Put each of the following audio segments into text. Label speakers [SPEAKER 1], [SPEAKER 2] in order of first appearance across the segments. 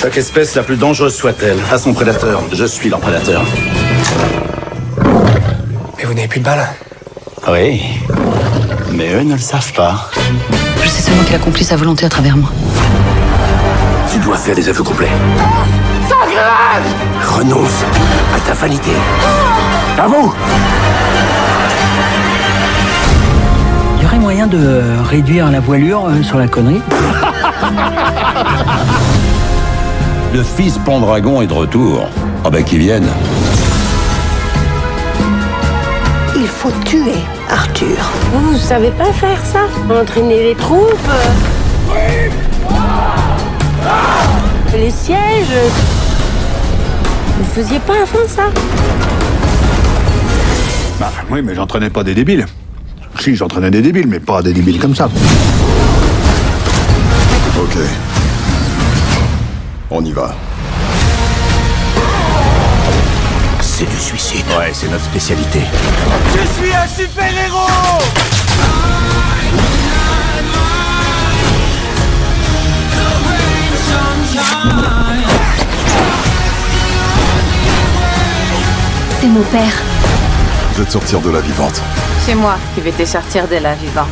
[SPEAKER 1] Chaque espèce, la plus dangereuse soit-elle, a son prédateur. Je suis leur prédateur.
[SPEAKER 2] Mais vous n'avez plus de balles?
[SPEAKER 1] Oui. Mais eux ne le savent pas.
[SPEAKER 3] Je sais seulement qu'il accomplit sa volonté à travers moi.
[SPEAKER 1] Tu dois faire des aveux complets.
[SPEAKER 2] Renonce à ta vanité. À vous!
[SPEAKER 4] Il y aurait moyen de réduire la voilure sur la connerie?
[SPEAKER 5] Le fils Pendragon est de retour. Ah bah qu'il vienne.
[SPEAKER 6] Il faut tuer Arthur.
[SPEAKER 7] Vous savez pas faire ça? Entraîner les troupes, les sièges. Vous faisiez pas avant ça?
[SPEAKER 8] Bah oui, mais j'entraînais pas des débiles. Si, j'entraînais des débiles, mais pas des débiles comme ça.
[SPEAKER 9] Ok. On y va.
[SPEAKER 2] C'est du suicide.
[SPEAKER 1] Ouais, c'est notre spécialité.
[SPEAKER 2] Je suis un super-héros!
[SPEAKER 10] C'est mon père.
[SPEAKER 9] Je vais te sortir de la vivante.
[SPEAKER 11] C'est moi qui vais te sortir de la vivante.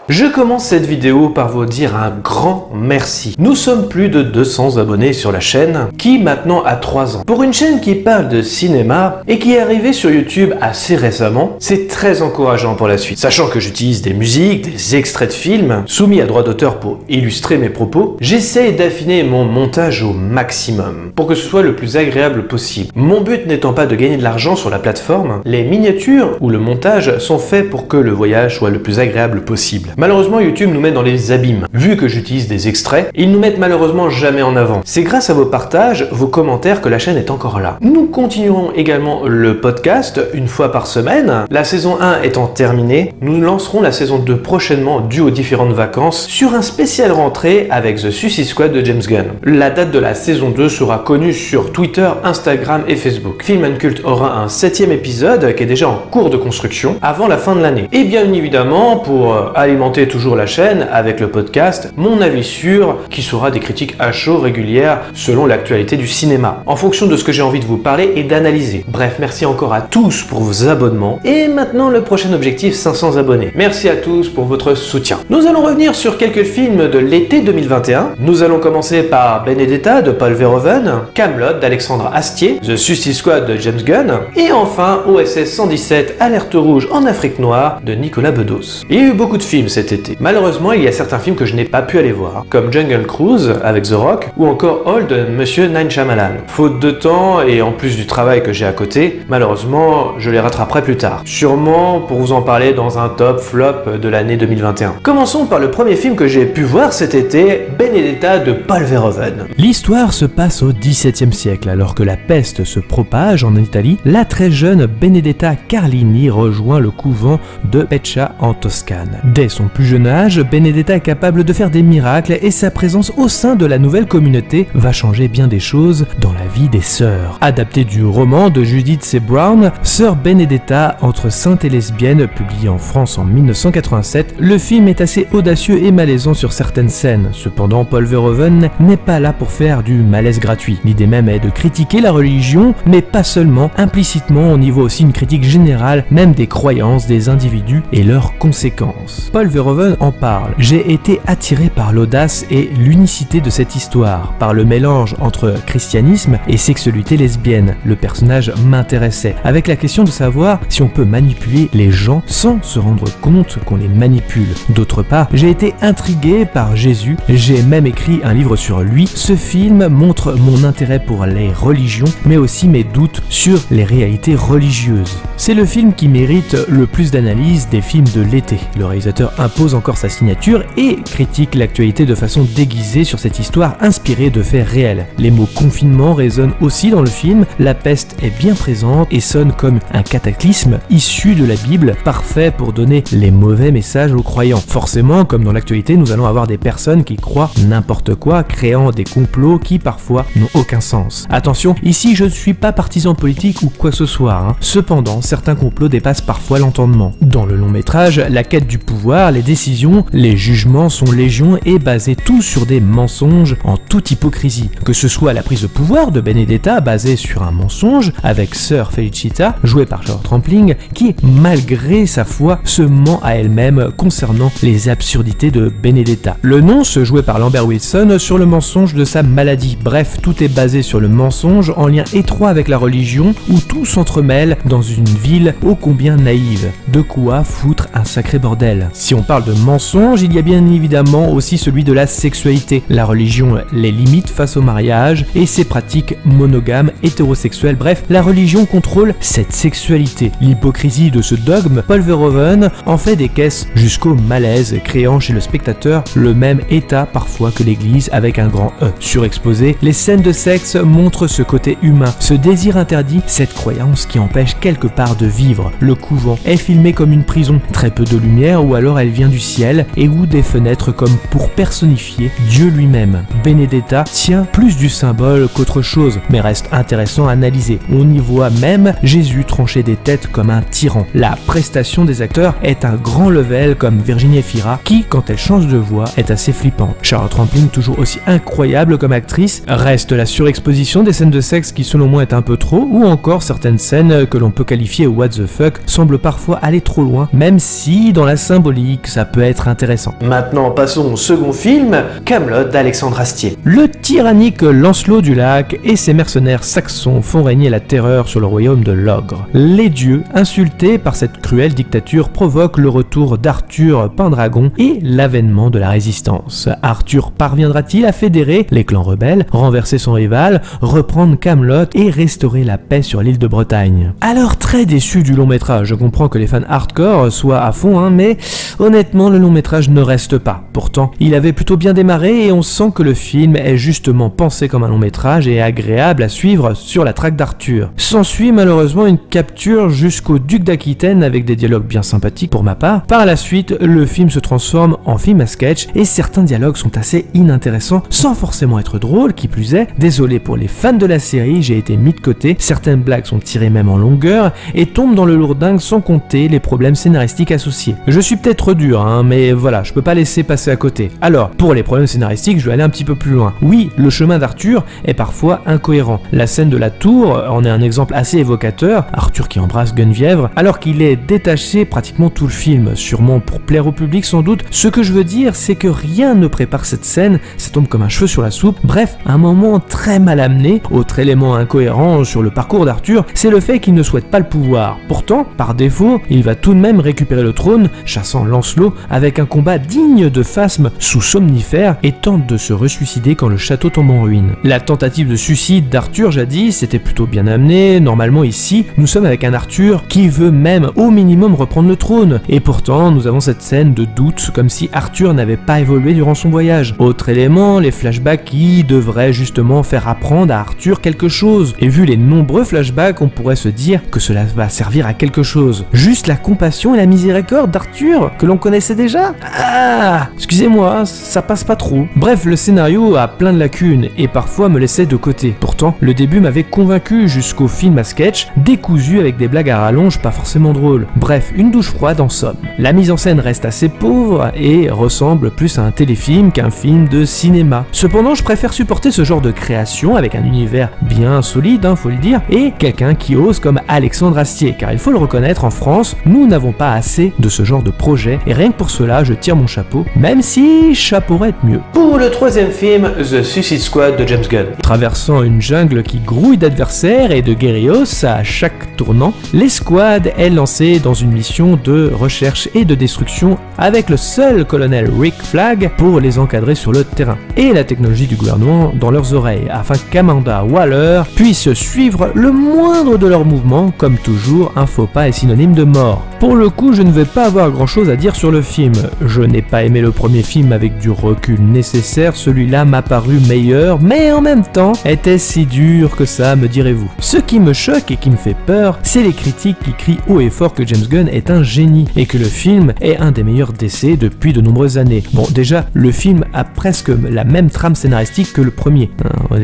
[SPEAKER 12] Je commence cette vidéo par vous dire un grand merci. Nous sommes plus de 200 abonnés sur la chaîne, qui maintenant a 3 ans. Pour une chaîne qui parle de cinéma et qui est arrivée sur YouTube assez récemment, c'est très encourageant pour la suite. Sachant que j'utilise des musiques, des extraits de films, soumis à droit d'auteur pour illustrer mes propos, j'essaie d'affiner mon montage au maximum, pour que ce soit le plus agréable possible. Mon but n'étant pas de gagner de l'argent sur la plateforme, les miniatures ou le montage sont faits pour que le voyage soit le plus agréable possible. Malheureusement, YouTube nous met dans les abîmes. Vu que j'utilise des extraits, ils nous mettent malheureusement jamais en avant. C'est grâce à vos partages, vos commentaires que la chaîne est encore là. Nous continuerons également le podcast une fois par semaine. La saison 1 étant terminée, nous lancerons la saison 2 prochainement due aux différentes vacances sur un spécial rentrée avec The Suicide Squad de James Gunn. La date de la saison 2 sera connue sur Twitter, Instagram et Facebook. Film & Cult aura un 7e épisode qui est déjà en cours de construction avant la fin de l'année. Et bien évidemment, pour alimenter toujours la chaîne avec le podcast, mon avis sûr, qui sera des critiques à chaud régulières selon l'actualité du cinéma, en fonction de ce que j'ai envie de vous parler et d'analyser. Bref, merci encore à tous pour vos abonnements, et maintenant le prochain objectif, 500 abonnés. Merci à tous pour votre soutien. Nous allons revenir sur quelques films de l'été 2021. Nous allons commencer par Benedetta de Paul Verhoeven, Kaamelott d'Alexandre Astier, The Suicide Squad de James Gunn, et enfin OSS 117 Alerte Rouge en Afrique Noire de Nicolas Bedos. Il y a eu beaucoup de films cet été. Malheureusement, il y a certains films que je n'ai pas pu aller voir, comme Jungle Cruise avec The Rock ou encore All de Monsieur Night Shyamalan. Faute de temps et en plus du travail que j'ai à côté, malheureusement, je les rattraperai plus tard. Sûrement pour vous en parler dans un top flop de l'année 2021. Commençons par le premier film que j'ai pu voir cet été, Benedetta de Paul Verhoeven.
[SPEAKER 13] L'histoire se passe au XVIIe siècle, alors que la peste se propage en Italie. La très jeune Benedetta Carlini rejoint le couvent de Peccia en Toscane. Dès son plus jeune âge, Benedetta est capable de faire des miracles et sa présence au sein de la nouvelle communauté va changer bien des choses dans la vie des sœurs. Adapté du roman de Judith C. Brown, Sœur Benedetta entre sainte et lesbienne, publié en France en 1987, le film est assez audacieux et malaisant sur certaines scènes. Cependant, Paul Verhoeven n'est pas là pour faire du malaise gratuit. L'idée même est de critiquer la religion, mais pas seulement. Implicitement, on y voit aussi une critique générale, même des croyances des individus et leurs conséquences. Paul Verhoeven en parle. J'ai été attiré par l'audace et l'unicité de cette histoire, par le mélange entre christianisme et sexualité lesbienne. Le personnage m'intéressait, avec la question de savoir si on peut manipuler les gens sans se rendre compte qu'on les manipule. D'autre part, j'ai été intrigué par Jésus, j'ai même écrit un livre sur lui. Ce film montre mon intérêt pour les religions, mais aussi mes doutes sur les réalités religieuses. C'est le film qui mérite le plus d'analyse des films de l'été. Le réalisateur impose pose encore sa signature et critique l'actualité de façon déguisée sur cette histoire inspirée de faits réels. Les mots confinement résonnent aussi dans le film, la peste est bien présente et sonne comme un cataclysme issu de la Bible, parfait pour donner les mauvais messages aux croyants. Forcément, comme dans l'actualité, nous allons avoir des personnes qui croient n'importe quoi, créant des complots qui parfois n'ont aucun sens. Attention, ici je ne suis pas partisan politique ou quoi que ce soit, Cependant, certains complots dépassent parfois l'entendement. Dans le long métrage, la quête du pouvoir, les décisions, les jugements sont légion et basés tous sur des mensonges en toute hypocrisie. Que ce soit la prise de pouvoir de Benedetta basée sur un mensonge avec Sœur Felicita, jouée par Charlotte Rampling, qui, malgré sa foi, se ment à elle-même concernant les absurdités de Benedetta. Le nonce, joué par Lambert Wilson, sur le mensonge de sa maladie. Bref, tout est basé sur le mensonge en lien étroit avec la religion où tout s'entremêle dans une ville ô combien naïve. De quoi foutre un sacré bordel. Si on parle de mensonge, il y a bien évidemment aussi celui de la sexualité. La religion les limite face au mariage et ses pratiques monogames, hétérosexuelles. Bref, la religion contrôle cette sexualité. L'hypocrisie de ce dogme, Paul Verhoeven en fait des caisses jusqu'au malaise, créant chez le spectateur le même état parfois que l'église avec un grand E. Surexposé, les scènes de sexe montrent ce côté humain, ce désir interdit, cette croyance qui empêche quelque part de vivre. Le couvent est filmé comme une prison, très peu de lumière ou alors elle vient du ciel et ou des fenêtres comme pour personnifier Dieu lui-même. Benedetta tient plus du symbole qu'autre chose, mais reste intéressant à analyser. On y voit même Jésus trancher des têtes comme un tyran. La prestation des acteurs est un grand level comme Virginie Efira qui, quand elle change de voix, est assez flippante. Charlotte Rampling, toujours aussi incroyable comme actrice, reste la surexposition des scènes de sexe qui selon moi est un peu trop, ou encore certaines scènes que l'on peut qualifier what the fuck semblent parfois aller trop loin, même si dans la symbolique ça peut être intéressant.
[SPEAKER 12] Maintenant passons au second film, Kaamelott d'Alexandre Astier.
[SPEAKER 13] Le tyrannique Lancelot du Lac et ses mercenaires saxons font régner la terreur sur le royaume de l'ogre. Les dieux, insultés par cette cruelle dictature, provoquent le retour d'Arthur Pendragon et l'avènement de la résistance. Arthur parviendra-t-il à fédérer les clans rebelles, renverser son rival, reprendre Kaamelott et restaurer la paix sur l'île de Bretagne? Alors très déçu du long métrage, je comprends que les fans hardcore soient à fond, mais honnêtement le long métrage ne reste pas. Pourtant, il avait plutôt bien démarré et on sent que le film est justement pensé comme un long métrage et agréable à suivre sur la traque d'Arthur. S'ensuit malheureusement une capture jusqu'au duc d'Aquitaine avec des dialogues bien sympathiques pour ma part. Par la suite, le film se transforme en film à sketch et certains dialogues sont assez inintéressants sans forcément être drôles, qui plus est. Désolé pour les fans de la série, j'ai été mis de côté, certaines blagues sont tirées même en longueur et tombent dans le lourdingue sans compter les problèmes scénaristiques associés. Je suis peut-être dur, mais voilà, je peux pas laisser passer à côté. Alors, pour les problèmes scénaristiques, je vais aller un petit peu plus loin. Oui, le chemin d'Arthur est parfois incohérent. La scène de la tour en est un exemple assez évocateur, Arthur qui embrasse Guenièvre, alors qu'il est détaché pratiquement tout le film, sûrement pour plaire au public sans doute. Ce que je veux dire, c'est que rien ne prépare cette scène, ça tombe comme un cheveu sur la soupe. Bref, un moment très mal amené. Autre élément incohérent sur le parcours d'Arthur, c'est le fait qu'il ne souhaite pas le pouvoir. Pourtant, par défaut, il va tout de même récupérer le trône, chassant Lancelot avec un combat digne de Phasme sous somnifère et tente de se ressuicider quand le château tombe en ruine. La tentative de suicide d'Arthur jadis était plutôt bien amenée. Normalement ici, nous sommes avec un Arthur qui veut même au minimum reprendre le trône. Et pourtant, nous avons cette scène de doute comme si Arthur n'avait pas évolué durant son voyage. Autre élément, les flashbacks qui devraient justement faire apprendre à Arthur quelque chose. Et vu les nombreux flashbacks, on pourrait se dire que cela va servir à quelque chose. Juste la compassion et la miséricorde d'Arthur que l'on connaissait déjà. Ah, excusez-moi, ça passe pas trop. Bref, le scénario a plein de lacunes et parfois me laissait de côté. Pourtant, le début m'avait convaincu jusqu'au film à sketch, décousu avec des blagues à rallonge pas forcément drôles. Bref, une douche froide en somme. La mise en scène reste assez pauvre et ressemble plus à un téléfilm qu'un film de cinéma. Cependant, je préfère supporter ce genre de création avec un univers bien solide, faut le dire, et quelqu'un qui ose comme Alexandre Astier, car il faut le reconnaître, en France, nous n'avons pas assez de ce genre de projet, et rien que pour cela, je tire mon chapeau, même si ça pourrait être mieux.
[SPEAKER 12] Pour le troisième film, The Suicide Squad de James Gunn.
[SPEAKER 13] Traversant une jungle qui grouille d'adversaires et de guerrillos à chaque tournant, l'escouade est lancée dans une mission de recherche et de destruction avec le seul colonel Rick Flag pour les encadrer sur le terrain, et la technologie du gouvernement dans leurs oreilles, afin qu'Amanda Waller puisse suivre le moindre de leurs mouvements. Comme toujours, un faux pas est synonyme de mort. Pour le coup, je ne vais pas avoir grand chose à dire sur le film. Je n'ai pas aimé le premier film avec du recul nécessaire, celui-là m'a paru meilleur, mais en même temps, était-ce si dur que ça, me direz-vous? Ce qui me choque et qui me fait peur, c'est les critiques qui crient haut et fort que James Gunn est un génie et que le film est un des meilleurs d'essai depuis de nombreuses années. Bon, déjà, le film a presque la même trame scénaristique que le premier.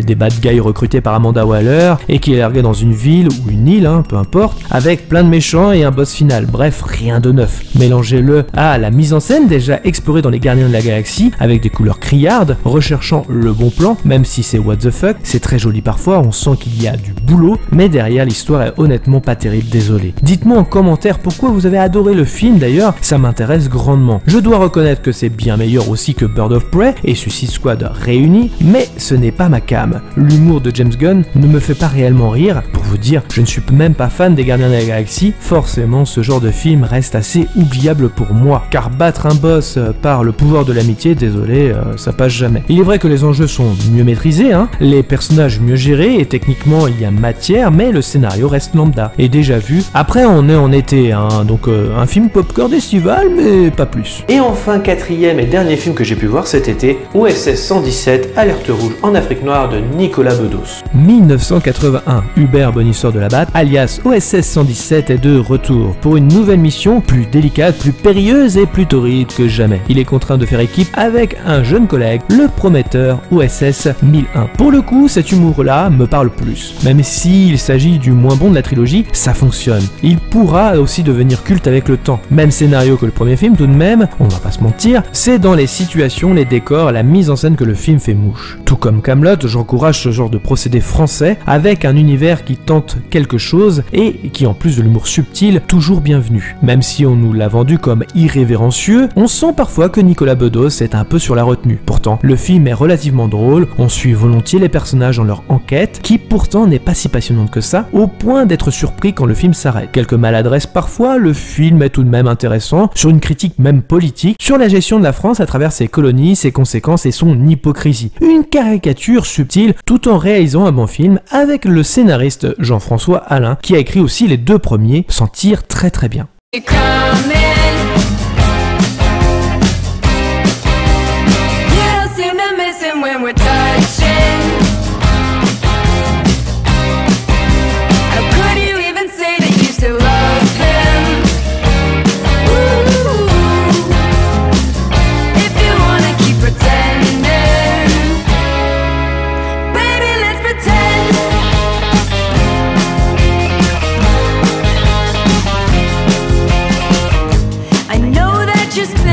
[SPEAKER 13] Des bad guys recrutés par Amanda Waller et qui est largué dans une ville ou une île, peu importe, avec plein de méchants et un boss final. Bref, rien de neuf. Mélangez-le à la mise en scène déjà explorée dans les Gardiens de la Galaxie avec des couleurs criardes, recherchant le bon plan, même si c'est what the fuck, c'est très joli parfois, on sent qu'il y a du boulot, mais derrière l'histoire est honnêtement pas terrible, désolé. Dites-moi en commentaire pourquoi vous avez adoré le film d'ailleurs, ça m'intéresse grandement. Je dois reconnaître que c'est bien meilleur aussi que Birds of Prey et Suicide Squad réunis, mais ce n'est pas ma came. L'humour de James Gunn ne me fait pas réellement rire, pour vous dire, je ne suis même pas fan des Gardiens de la Galaxie, forcément ce genre de film reste assez oubliable pour moi, car battre un boss par le pouvoir de l'amitié, désolé, ça passe jamais. Il est vrai que les enjeux sont mieux maîtrisés, les personnages mieux gérés et techniquement il y a matière, mais le scénario reste lambda et déjà vu. Après on est en été, donc un film popcorn estival, mais pas plus.
[SPEAKER 12] Et enfin, quatrième et dernier film que j'ai pu voir cet été, OSS 117, Alerte rouge en Afrique noire de Nicolas Bedos.
[SPEAKER 13] 1981, Hubert Bonisseur de la Batte, alias OSS 117 est de retour pour une nouvelle mission plus délicate, plus périlleuse et plus torride que jamais. Il est contraint de faire équipe avec un jeune collègue, le prometteur OSS 1001. Pour le coup, cet humour-là me parle plus. Même s'il s'agit du moins bon de la trilogie, ça fonctionne. Il pourra aussi devenir culte avec le temps. Même scénario que le premier film tout de même, on va pas se mentir, c'est dans les situations, les décors, la mise en scène que le film fait mouche. Tout comme Kaamelott, j'encourage ce genre de procédé français avec un univers qui tente quelque chose et qui en plus de l'humour subtil, toujours bienvenu. Même si on nous l'a vendu comme irrévérencieux, on sent parfois que Nicolas Bedos est un peu sur la retenue. Pourtant, le film est relativement drôle, on suit volontiers les personnages dans leur enquête, qui pourtant n'est pas si passionnante que ça, au point d'être surpris quand le film s'arrête. Quelques maladresses parfois, le film est tout de même intéressant, sur une critique même politique, sur la gestion de la France à travers ses colonies, ses conséquences et son hypocrisie. Une caricature subtile, tout en réalisant un bon film avec le scénariste Jean-François Alain, qui a écrit aussi les deux premiers, s'en tire très très bien.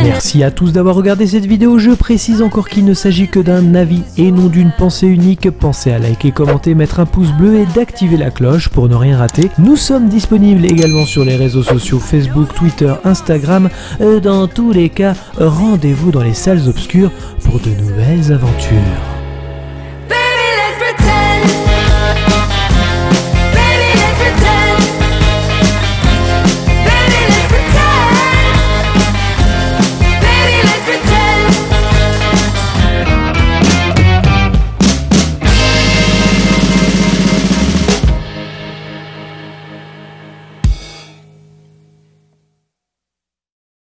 [SPEAKER 13] Merci à tous d'avoir regardé cette vidéo, je précise encore qu'il ne s'agit que d'un avis et non d'une pensée unique. Pensez à liker, commenter, mettre un pouce bleu et d'activer la cloche pour ne rien rater. Nous sommes disponibles également sur les réseaux sociaux Facebook, Twitter, Instagram. Dans tous les cas, rendez-vous dans les salles obscures pour de nouvelles aventures.